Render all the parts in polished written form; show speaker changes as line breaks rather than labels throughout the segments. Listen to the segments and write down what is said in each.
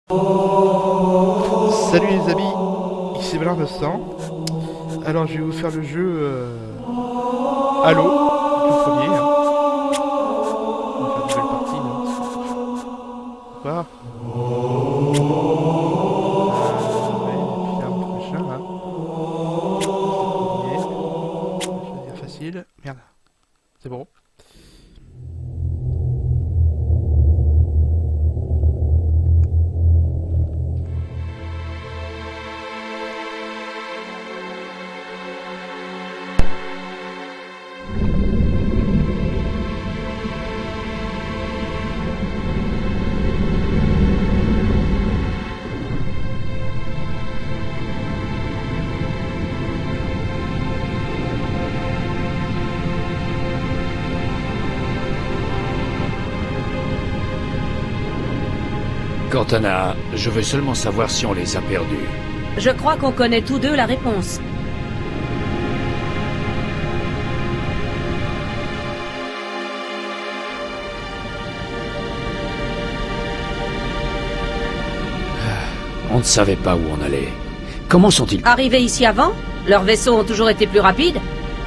Salut les amis, ici Valin 900. Alors je vais vous faire le jeu Halo, le tout premier. On va faire une nouvelle partie. Quoi ouais, et puis là, on machin là. C'est le premier. Je vais choisir facile. Merde, c'est bon.
Cortana, je veux seulement savoir si on les a perdus.
Je crois qu'on connaît tous deux la réponse.
On ne savait pas où on allait. Comment sont-ils...
Arrivés ici avant, leurs vaisseaux ont toujours été plus rapides.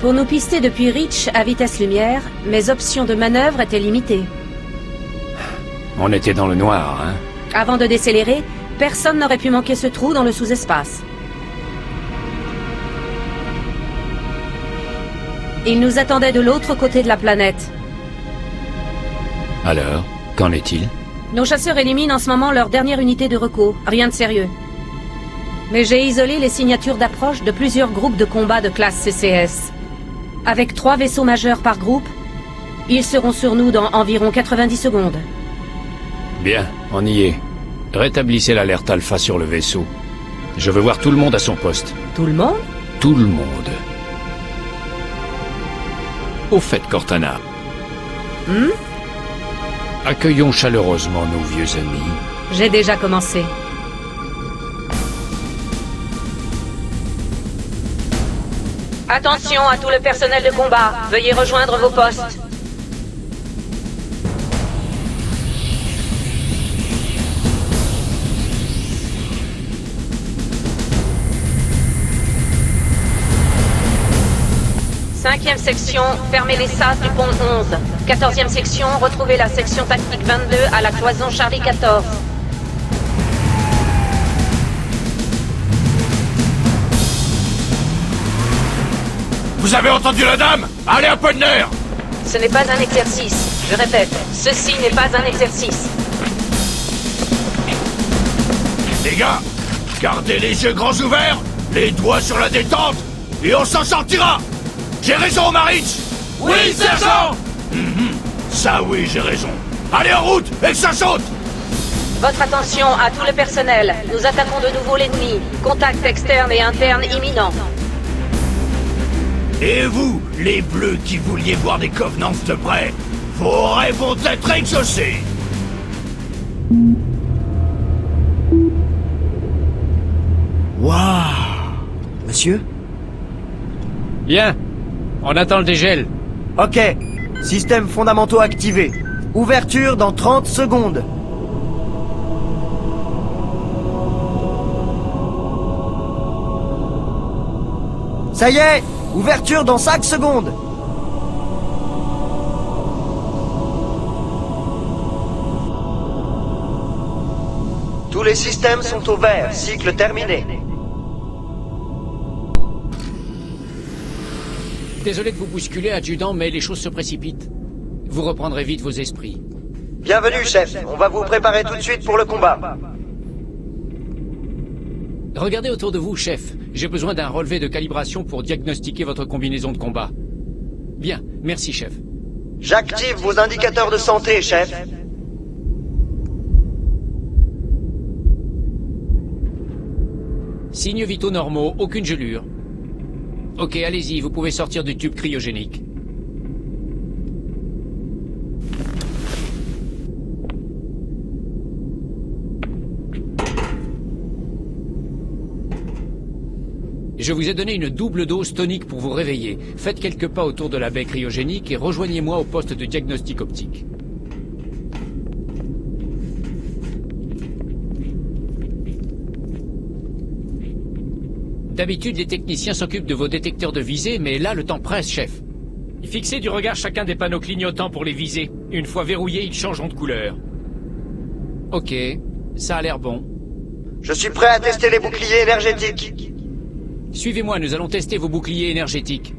Pour nous pister depuis Reach à vitesse lumière, mes options de manœuvre étaient limitées.
On était dans le noir, hein?
Avant de décélérer, personne n'aurait pu manquer ce trou dans le sous-espace. Ils nous attendaient de l'autre côté de la planète.
Alors, qu'en est-il?
Nos chasseurs éliminent en ce moment leur dernière unité de recours. Rien de sérieux. Mais j'ai isolé les signatures d'approche de plusieurs groupes de combat de classe CCS. Avec 3 vaisseaux majeurs par groupe, ils seront sur nous dans environ 90 secondes.
Bien, on y est. Rétablissez l'alerte alpha sur le vaisseau. Je veux voir tout le monde à son poste.
Tout le monde?
Tout le monde. Au fait, Cortana. Accueillons chaleureusement nos vieux amis.
J'ai déjà commencé. Attention à tout le personnel de combat. Veuillez rejoindre vos postes. Cinquième section, fermez les sas du pont 11. 14e section, retrouvez la section tactique 22 à la cloison Charlie 14.
Vous avez entendu la dame? Allez, un peu de nerf!
Ce n'est pas un exercice. Je répète, ceci n'est pas un exercice.
Les gars, gardez les yeux grands ouverts, les doigts sur la détente, et on s'en sortira! J'ai raison, Maritz? Oui, sergent! Ça oui, j'ai raison. Allez en route, et que ça saute!
Votre attention à tout le personnel. Nous attaquons de nouveau l'ennemi. Contact externe et interne imminent.
Et vous, les bleus qui vouliez voir des Covenants de près, vos rêves vont être exaucés!
Waouh! Monsieur?
Bien. On attend le dégel.
Ok. Systèmes fondamentaux activés. Ouverture dans 30 secondes. Ça y est! Ouverture dans 5 secondes. Tous les systèmes sont au vert. Cycle terminé.
Désolé de vous bousculer, adjudant, mais les choses se précipitent. Vous reprendrez vite vos esprits.
Bienvenue, chef. On va vous préparer tout de suite pour le combat.
Regardez autour de vous, chef. J'ai besoin d'un relevé de calibration pour diagnostiquer votre combinaison de combat. Bien, merci, chef.
J'active vos indicateurs de santé, chef.
Signes vitaux normaux, aucune gelure. Ok, allez-y, vous pouvez sortir du tube cryogénique. Je vous ai donné une double dose tonique pour vous réveiller. Faites quelques pas autour de la baie cryogénique et rejoignez-moi au poste de diagnostic optique. D'habitude, les techniciens s'occupent de vos détecteurs de visée, mais là, le temps presse, chef. Fixez du regard chacun des panneaux clignotants pour les viser. Une fois verrouillés, ils changeront de couleur. Ok, ça a l'air bon.
Je suis prêt à tester les boucliers énergétiques.
Suivez-moi, nous allons tester vos boucliers énergétiques.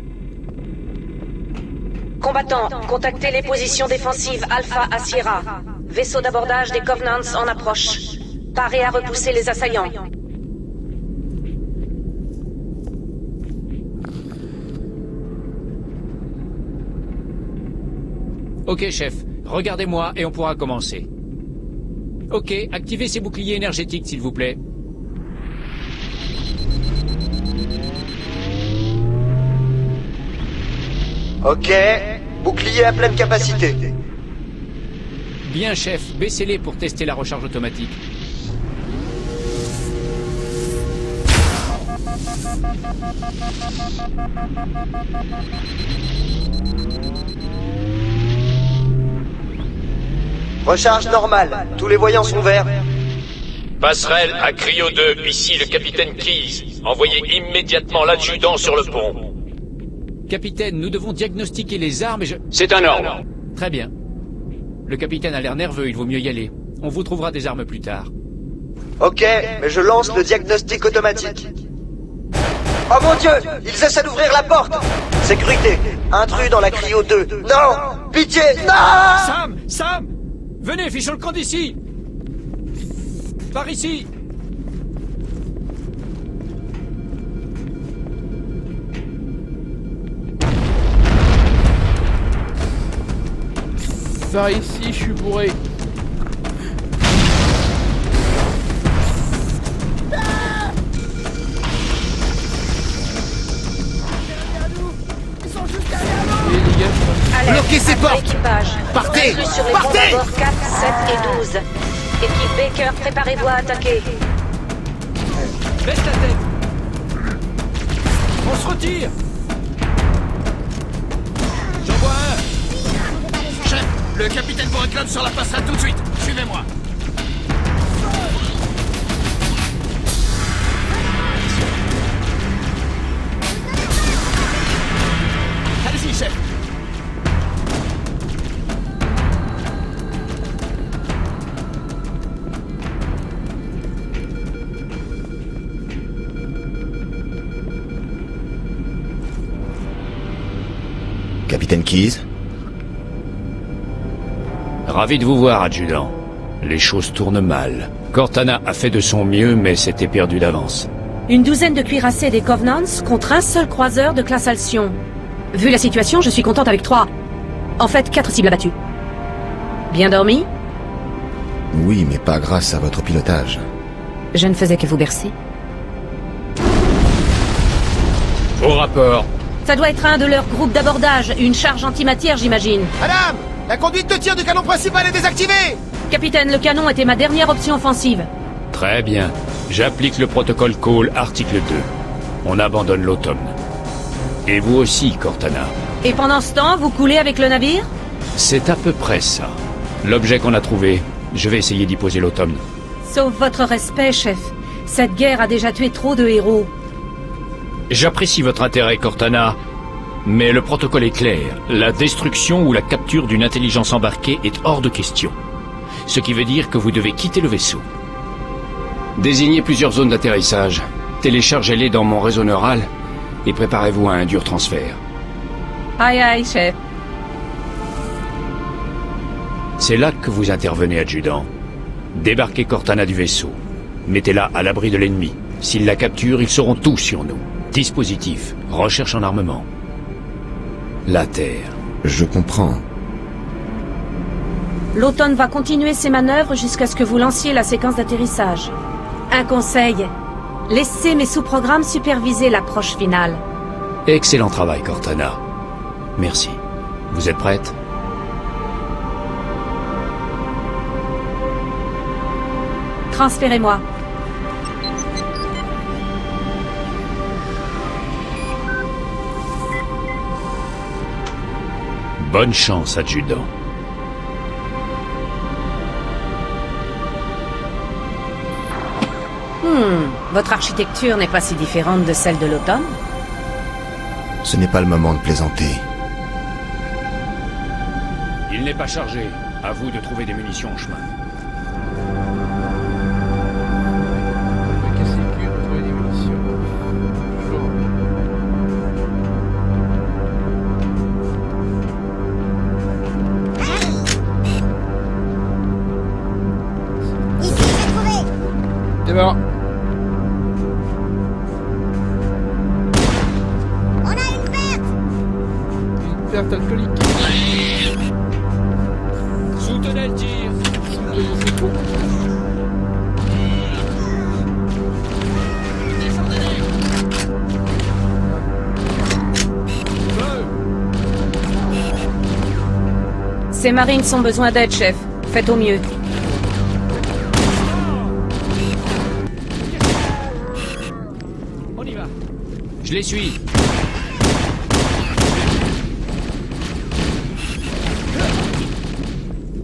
Combattants, contactez les positions défensives Alpha à Sierra. Vaisseau d'abordage des Covenants en approche. Parez à repousser les assaillants.
Ok, chef. Regardez-moi et on pourra commencer. Ok, activez ces boucliers énergétiques, s'il vous plaît.
Ok, bouclier à pleine capacité.
Bien, chef. Baissez-les pour tester la recharge automatique.
Recharge normale, tous les voyants sont verts.
Passerelle à Cryo 2, ici le capitaine Keyes. Envoyez immédiatement l'adjudant sur le pont.
Capitaine, nous devons diagnostiquer les armes et je...
C'est un ordre.
Très bien. Le capitaine a l'air nerveux, il vaut mieux y aller. On vous trouvera des armes plus tard.
Ok, mais je lance le diagnostic automatique. Oh mon Dieu, ils essaient d'ouvrir la porte. Sécurité, intrus dans la Cryo 2. Non, pitié, non.
Sam Venez, fichons le camp d'ici. Par ici.
Par ici, je suis bourré.
Alerte,
Bloquez ces
à tout
portes.
équipage.
Partez.
Intrus sur les
Partez.
ponts d'abord 4, 7 et 12. Équipe Baker, préparez-vous à attaquer.
Baisse la tête. On se retire. J'en vois un.
Chef, le capitaine vous réclame sur la passerelle tout de suite. Suivez-moi. Allez-y, chef.
Capitaine Keyes?
Ravi de vous voir, adjudant. Les choses tournent mal. Cortana a fait de son mieux, mais c'était perdu d'avance.
Une douzaine de cuirassés des Covenants contre un seul croiseur de classe Alcyon. Vu la situation, je suis contente avec 3. En fait, 4 cibles abattues. Bien dormi?
Oui, mais pas grâce à votre pilotage.
Je ne faisais que vous bercer.
Au rapport.
Ça doit être un de leurs groupes d'abordage, une charge antimatière, j'imagine.
Madame, la conduite de tir du canon principal est désactivée.
Capitaine, le canon était ma dernière option offensive.
Très bien. J'applique le protocole Call, article 2. On abandonne l'automne. Et vous aussi, Cortana.
Et pendant ce temps, vous coulez avec le navire?
C'est à peu près ça. L'objet qu'on a trouvé, je vais essayer d'y poser l'automne.
Sauf votre respect, chef. Cette guerre a déjà tué trop de héros.
J'apprécie votre intérêt, Cortana, mais le protocole est clair. La destruction ou la capture d'une intelligence embarquée est hors de question. Ce qui veut dire que vous devez quitter le vaisseau. Désignez plusieurs zones d'atterrissage. Téléchargez-les dans mon réseau neural et préparez-vous à un dur transfert.
Aïe aïe, chef.
C'est là que vous intervenez, adjudant. Débarquez Cortana du vaisseau. Mettez-la à l'abri de l'ennemi. S'ils la capturent, ils sauront tout sur nous. Dispositif, recherche en armement. La Terre.
Je comprends.
L'automne va continuer ses manœuvres jusqu'à ce que vous lanciez la séquence d'atterrissage. Un conseil. Laissez mes sous-programmes superviser l'approche finale.
Excellent travail, Cortana. Merci. Vous êtes prête?
Transférez-moi.
Bonne chance, adjudant.
Votre architecture n'est pas si différente de celle de l'automne.
Ce n'est pas le moment de plaisanter.
Il n'est pas chargé. À vous de trouver des munitions en chemin.
On va casser le cul pour trouver des munitions. Toujours.
Ici, j'ai trouvé.
Et ben,
On a une perte.
une perte alcoolique.
Soutenez le tir.
C'est fou.
Ces marines ont besoin d'aide, chef. Faites au mieux.
On y va. Je les suis.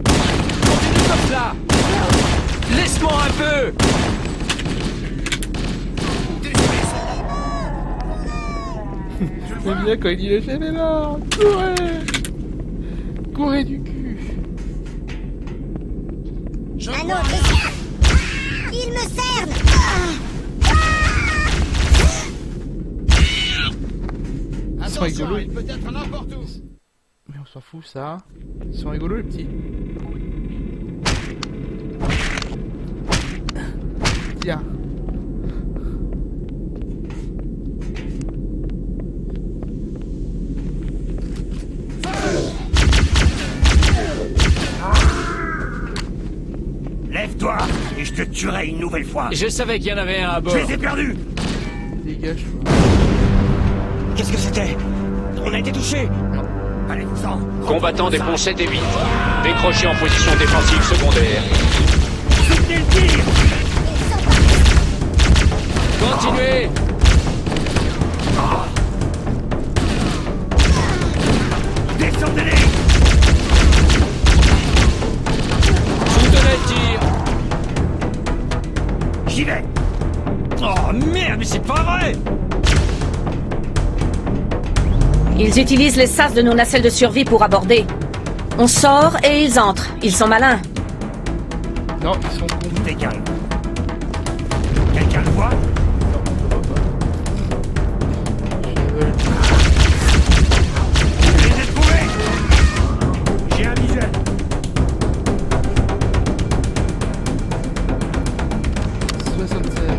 Continue comme ça. Laisse-moi un peu.
J'aime bien quand il dit le chef est mort. Courez. Courez du cul.
Un autre esclave. Il me cerne.
Ils sont rigolos.
il peut être n'importe où.
Mais on s'en fout ça. Ils sont rigolos les petits. Tiens.
Lève-toi, et je te tuerai une nouvelle fois.
Je savais qu'il y en avait un à bord.
Je les ai perdus.
Dégage toi.
Qu'est-ce que c'était? On a été touchés. Allez-vous-en.
Combattants des ponts 7 et 8. Décrochez en position défensive secondaire.
Soutenez le tir.
Continuez.
Descendez-les.
Soutenez le tir.
J'y vais.
Oh merde, mais c'est pas vrai.
Ils utilisent les sas de nos nacelles de survie pour aborder. On sort et ils entrent. Ils sont malins.
Non, ils sont cons.
T'es calme. Quelqu'un le voit?
Non, je vois pas. Je veux le-
Je les ai trouvés. J'ai un visuel.
76.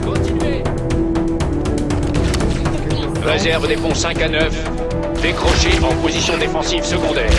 Continuez.
Réserve des ponts 5 à 9. Décrochez en position défensive secondaire.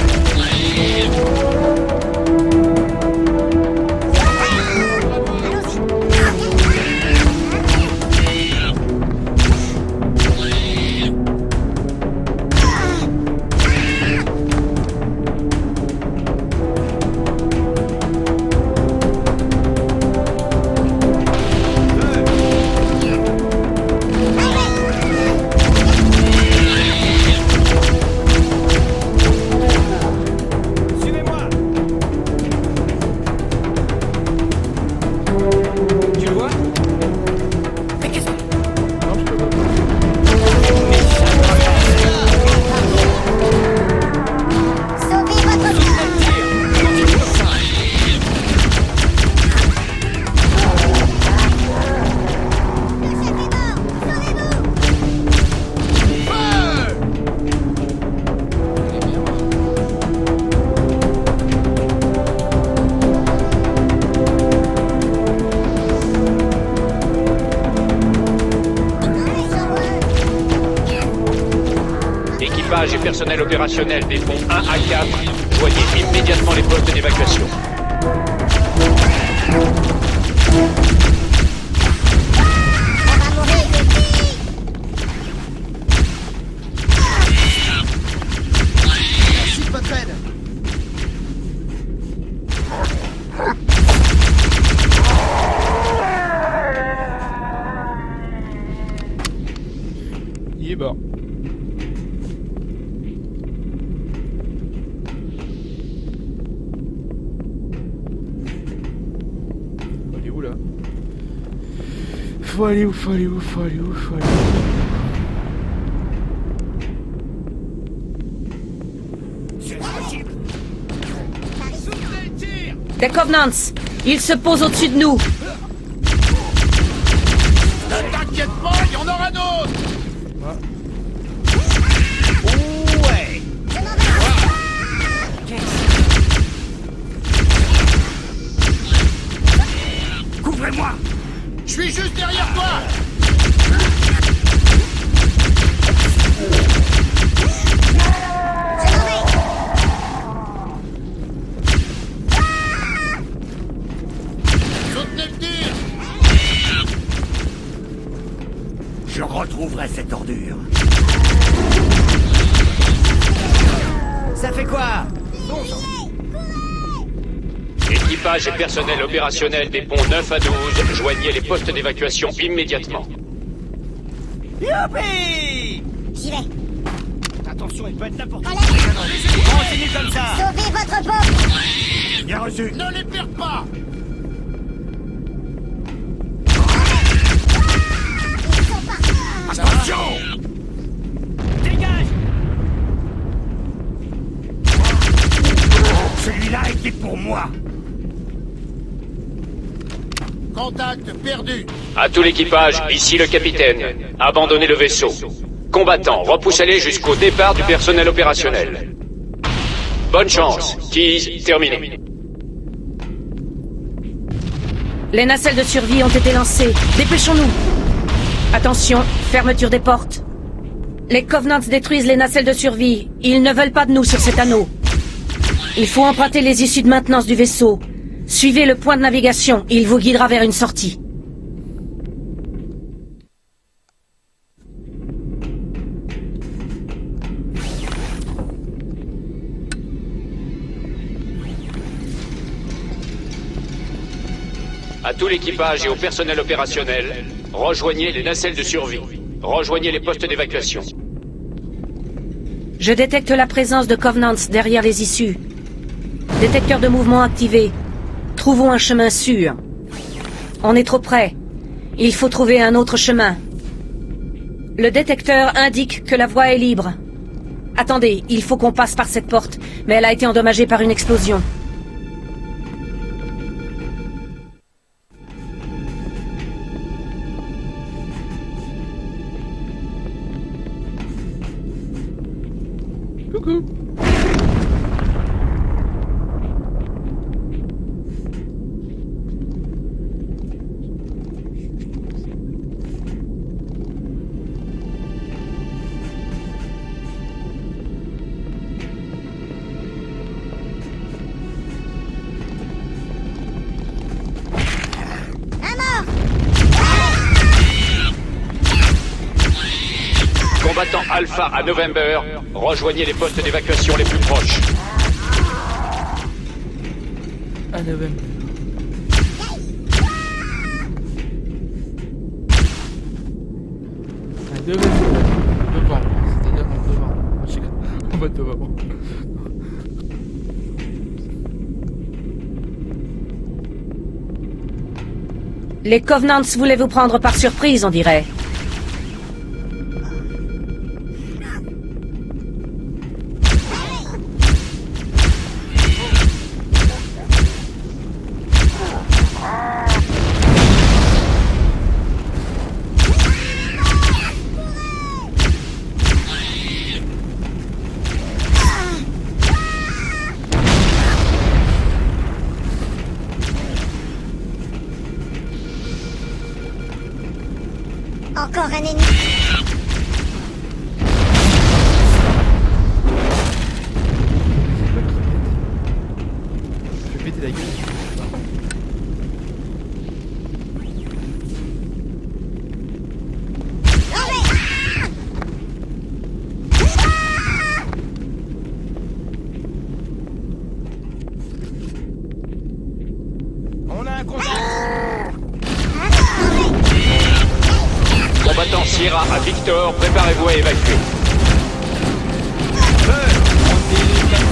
Suivez-moi.
Tu le vois?
Mais qu'est-ce que...
Non, je te vois pas.
Sauvez votre frère. Le chef est mort. Sauvez-vous.
Équipage et personnel opérationnel des ponts 1 à 4. Joignez immédiatement les postes d'évacuation.
On va mourir.
Il est mort. Il est où là? Faut aller où? Faut aller où? Faut aller où? Faut aller où?
Des Covenants! Ils se posent au-dessus de nous!
Ne t'inquiète pas, il y en aura d'autres. Ouais. Couvrez-moi. Je suis juste derrière toi. Soutenez le tir. Je retrouverai cette ordure. Ça fait quoi?
Équipage et personnel opérationnel des ponts 9 à 12, joignez les postes d'évacuation immédiatement.
Youpi!
J'y vais.
Attention, il peut être n'importe
Allez.
où. Continue comme ça.
Sauvez votre peau.
Bien reçu. Ne les perds pas.
Ils sont partis.
Attention! Dégage! Celui-là était pour moi. Contact perdu.
À tout l'équipage, ici le capitaine. Abandonnez le vaisseau. Combattants, repoussez-les jusqu'au départ du personnel opérationnel. Bonne chance. Keys, terminé.
Les nacelles de survie ont été lancées. Dépêchons-nous! Attention, fermeture des portes. Les Covenants détruisent les nacelles de survie. Ils ne veulent pas de nous sur cet anneau. Il faut emprunter les issues de maintenance du vaisseau. Suivez le point de navigation. Il vous guidera vers une sortie.
À tout l'équipage et au personnel opérationnel, rejoignez les nacelles de survie. Rejoignez les postes d'évacuation.
Je détecte la présence de Covenants derrière les issues. Détecteur de mouvement activé. Trouvons un chemin sûr. On est trop près. Il faut trouver un autre chemin. Le détecteur indique que la voie est libre. Attendez, il faut qu'on passe par cette porte, mais elle a été endommagée par une explosion.
Coucou.
Combattant Alpha à November, rejoignez les postes d'évacuation les plus proches.
À November. À November. C'est-à-dire en novembre. Je sais pas. En mois de novembre.
Les Covenants voulaient vous prendre par surprise, on dirait.
Encore un ennemi.
Je vais péter la gueule.
Combattant Sierra Alpha à Victor, préparez-vous à évacuer.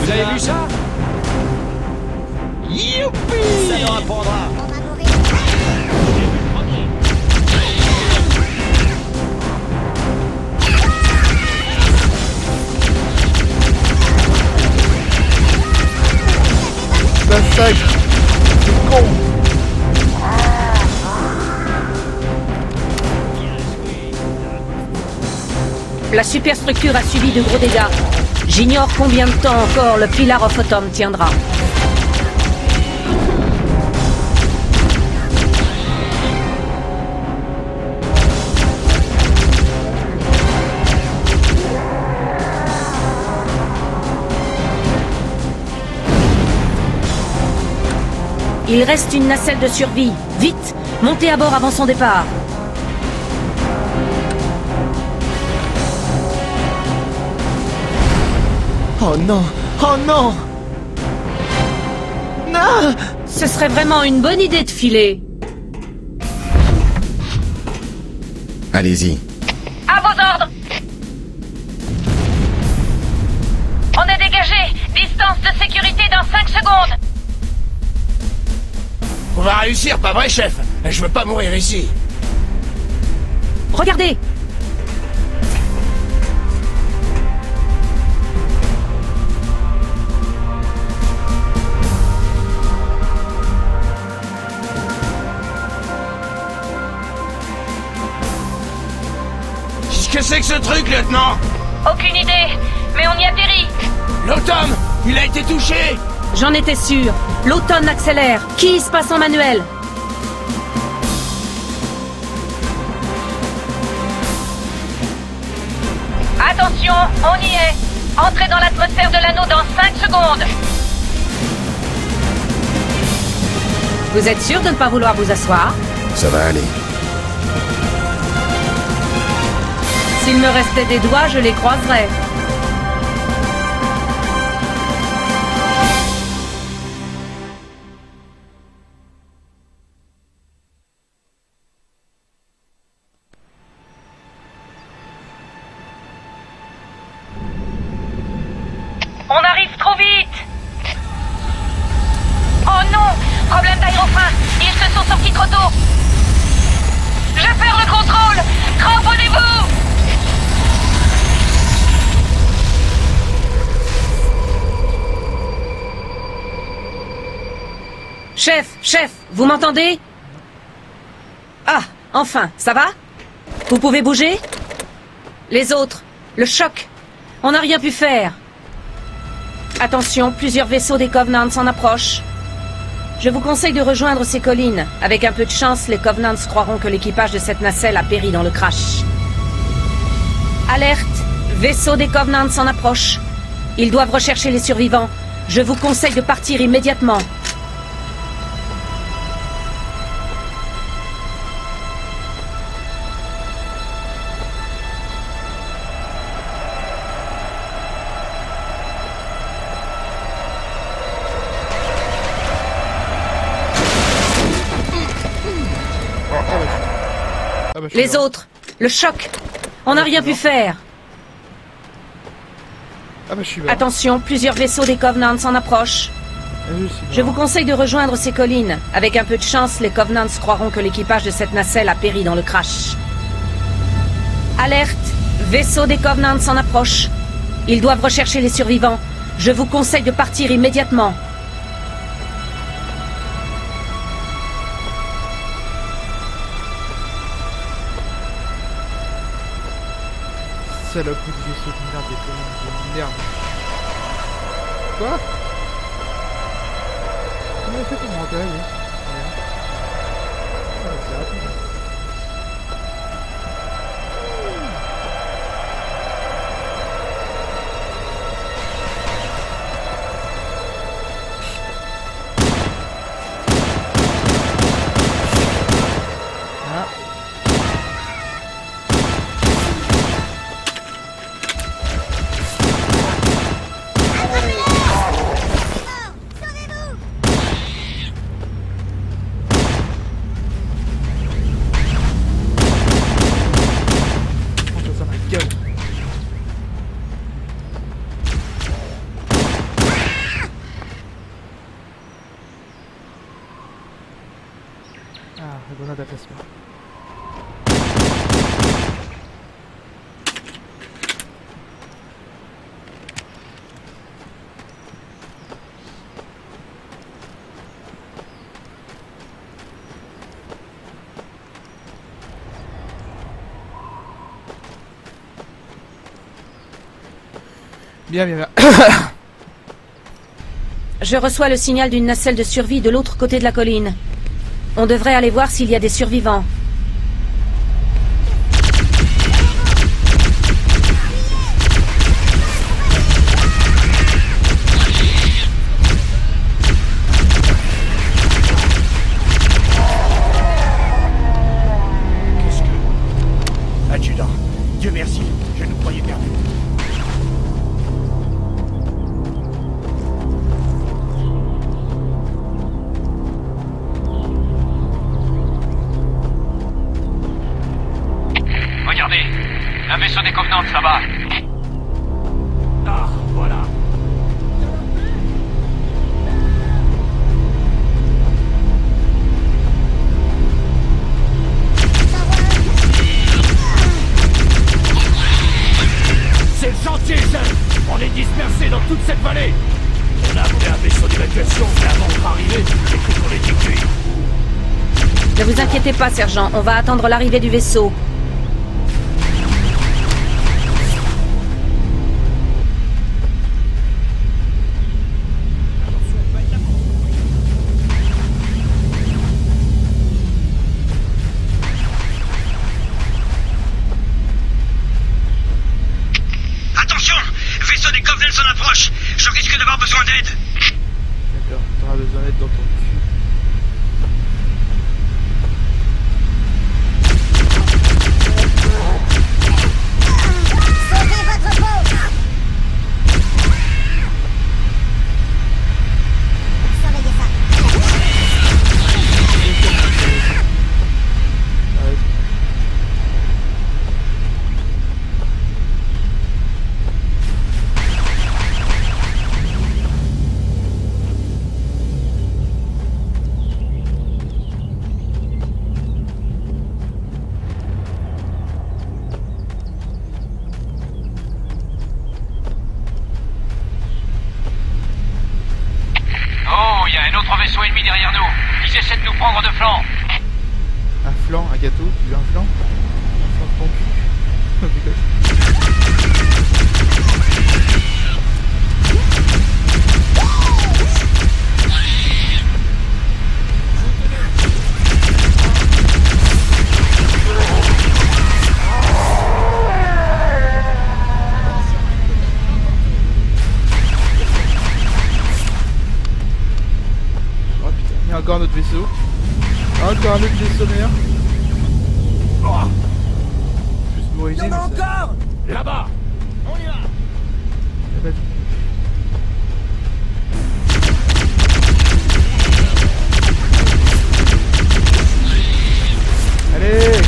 Vous avez vu ça? Youpi!
On va mourir.
La sac. C'est con.
La superstructure a subi de gros dégâts. J'ignore combien de temps encore le Pillar of Autumn tiendra. Il reste une nacelle de survie. Vite, montez à bord avant son départ.
Oh non! Oh non! Non!
Ce serait vraiment une bonne idée de filer.
Allez-y.
À vos ordres! On est dégagé! Distance de sécurité dans 5 secondes!
On va réussir, pas vrai, chef? Je veux pas mourir ici.
Regardez!
Qu'est-ce que c'est que ce truc, lieutenant?
Aucune idée, mais on y atterrit!
L'automne! Il a été touché!
J'en étais sûr. L'automne accélère. Qui se passe en manuel? Attention, on y est. Entrez dans l'atmosphère de l'anneau dans 5 secondes. Vous êtes sûr de ne pas vouloir vous asseoir?
Ça va aller.
S'il me restait des doigts, je les croiserais. On arrive trop vite! Oh non! Problème d'aérofrein! Ils se sont sortis trop tôt! Je perds le contrôle! Cramponnez-vous! Chef, vous m'entendez? Ah, enfin, ça va? Vous pouvez bouger? Les autres, le choc! On n'a rien pu faire! Attention, plusieurs vaisseaux des Covenants s'en approchent. Je vous conseille de rejoindre ces collines. Avec un peu de chance, les Covenants croiront que l'équipage de cette nacelle a péri dans le crash. Alerte! Vaisseaux des Covenants s'en approchent. Ils doivent rechercher les survivants. Je vous conseille de partir immédiatement.
Ah bah, je suis
Les
là.
autres, le choc! On n'a rien pu faire.
Ah bah je suis là.
Attention, plusieurs vaisseaux des Covenants s'en approchent.
Ah oui, c'est
Je
bon.
vous conseille de rejoindre ces collines. Avec un peu de chance, les Covenants croiront que l'équipage de cette nacelle a péri dans le crash. Alerte! Vaisseaux des Covenants s'en approchent. Ils doivent rechercher les survivants. Je vous conseille de partir immédiatement.
Salope de vaisseau de merde, des colonnes de merde. Quoi? Comment elle fait pour monter là, lui? Ah, c'est rapide. Ah. Bien, bien, bien.
Je reçois le signal d'une nacelle de survie de l'autre côté de la colline. On devrait aller voir s'il y a des survivants.
Qu'est-ce que... Adjudant, Dieu merci, je nous croyais perdus.
Regardez, un vaisseau des Covenants là-bas.
Ah, voilà. C'est le chantier, chef. On est dispersés dans toute cette vallée. On a appelé un vaisseau d'évacuation, mais avant d'être arrivé, j'ai cru qu'on était cuits.
Ne vous inquiétez pas, sergent, on va attendre l'arrivée du vaisseau.
Attention! Vaisseau des Covenants en approche! Je risque d'avoir besoin d'aide!
D'accord, t'auras besoin d'aide dans ton cul.
Sauvez votre peau! Surveillez ça.
Arrête.
Oh, il y a un autre vaisseau ennemi derrière nous. Ils essaient de nous prendre de flanc.
Un flan, un gâteau, tu veux un flan? Un flan de ton cul. Oh, putain. Oh putain, il y a encore un autre vaisseau. Encore un autre vaisseau, merde. Juste pour aider, mais ça...
Encore là-bas. On y va.
Ah bah, allez!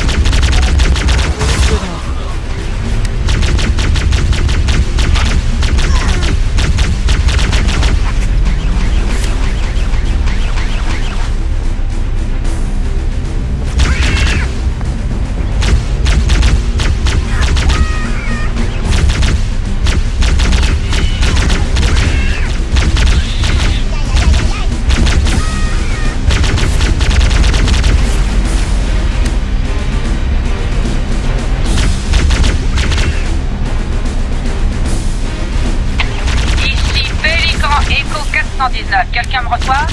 Ici Pélican Echo 419. Quelqu'un me reçoit?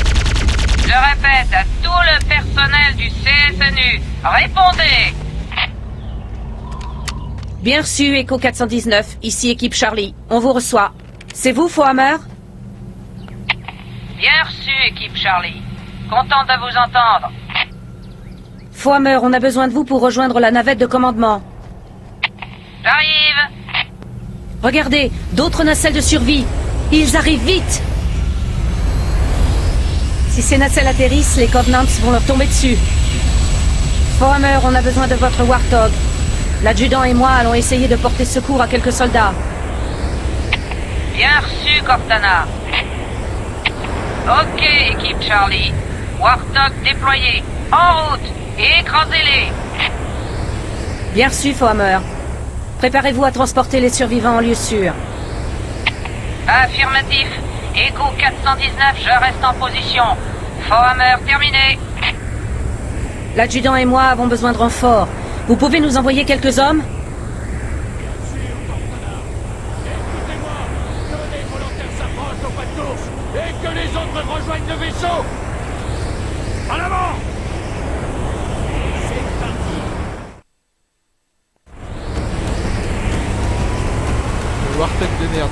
Je répète à tout le personnel du CSNU. Répondez!
Bien reçu, Echo 419. Ici équipe Charlie. On vous reçoit. C'est vous, Fohammer?
Bien reçu, équipe Charlie. Content de vous entendre.
Fohammer, on a besoin de vous pour rejoindre la navette de commandement.
J'arrive.
Regardez, d'autres nacelles de survie. Ils arrivent vite. Si ces nacelles atterrissent, les Covenants vont leur tomber dessus. Fohammer, on a besoin de votre Warthog. L'adjudant et moi allons essayer de porter secours à quelques soldats.
Bien reçu, Cortana. Ok, équipe Charlie. Warthog déployé. En route. Et écrasez-les.
Bien reçu, Fohammer. Préparez-vous à transporter les survivants en lieu sûr.
Affirmatif. Echo 419, je reste en position. Fohammer terminé.
L'adjudant et moi avons besoin de renforts. Vous pouvez nous envoyer quelques hommes?
vaisseau! En avant!
C'est parti.
Le Warthog de merde.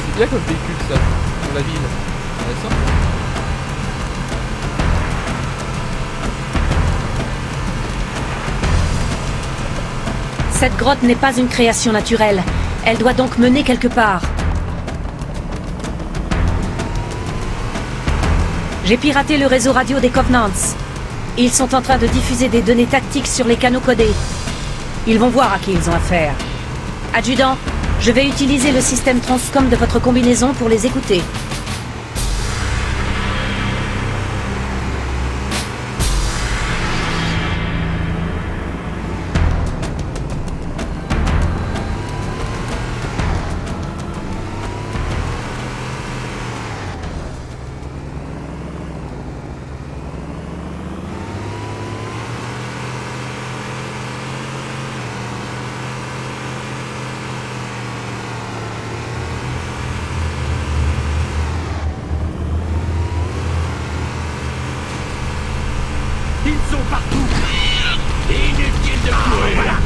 C'est bien comme véhicule ça, pour la ville. Intéressant.
Cette grotte n'est pas une création naturelle. Elle doit donc mener quelque part. J'ai piraté le réseau radio des Covenants. Ils sont en train de diffuser des données tactiques sur les canaux codés. Ils vont voir à qui ils ont affaire. Adjudant, je vais utiliser le système Transcom de votre combinaison pour les écouter.
Ils sont partout! Inutile de courir! Voilà.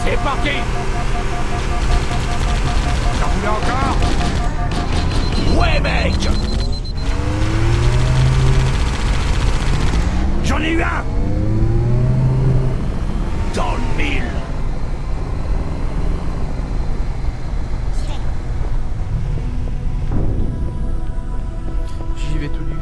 C'est parti! J'en voulais encore? Ouais, mec! J'en ai eu un! Dans le mille!
J'y vais tout nu.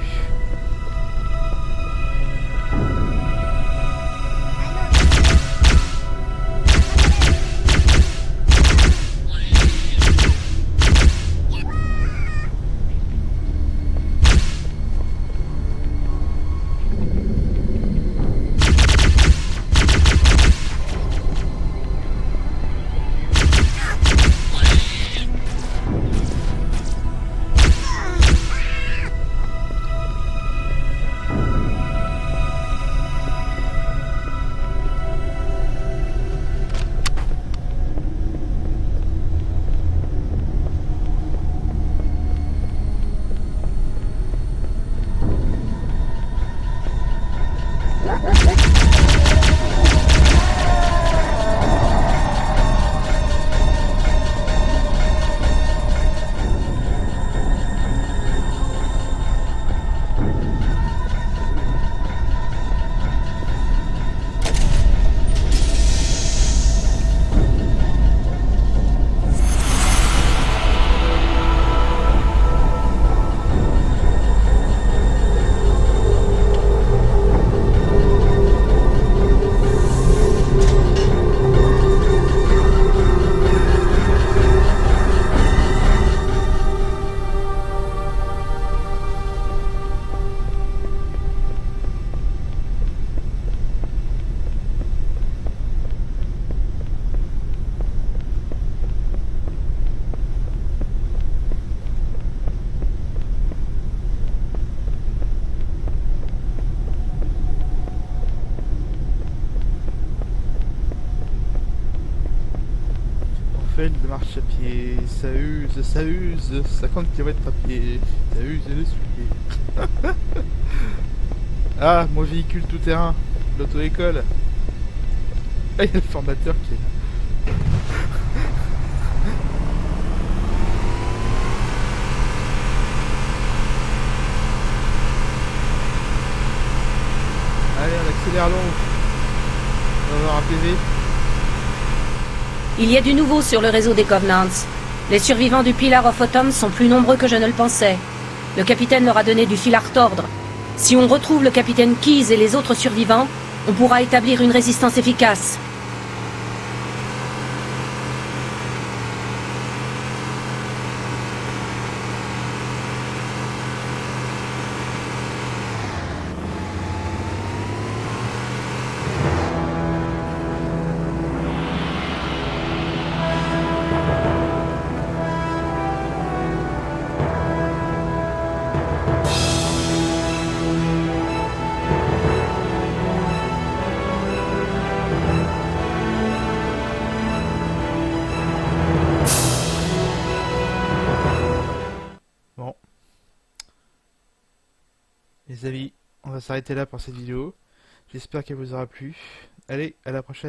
De marche à pied, ça use, 50 km à pied, ça use le soulier. Ah, mon véhicule tout-terrain, l'auto-école. Ah, il y a le formateur qui est là. Allez, on accélère long. On va avoir un PV.
Il y a du nouveau sur le réseau des Covenants. Les survivants du Pillar of Autumn sont plus nombreux que je ne le pensais. Le capitaine leur a donné du fil à retordre. Si on retrouve le capitaine Keyes et les autres survivants, on pourra établir une résistance efficace.
les amis, on va s'arrêter là pour cette vidéo. J'espère qu'elle vous aura plu. Allez, à la prochaine.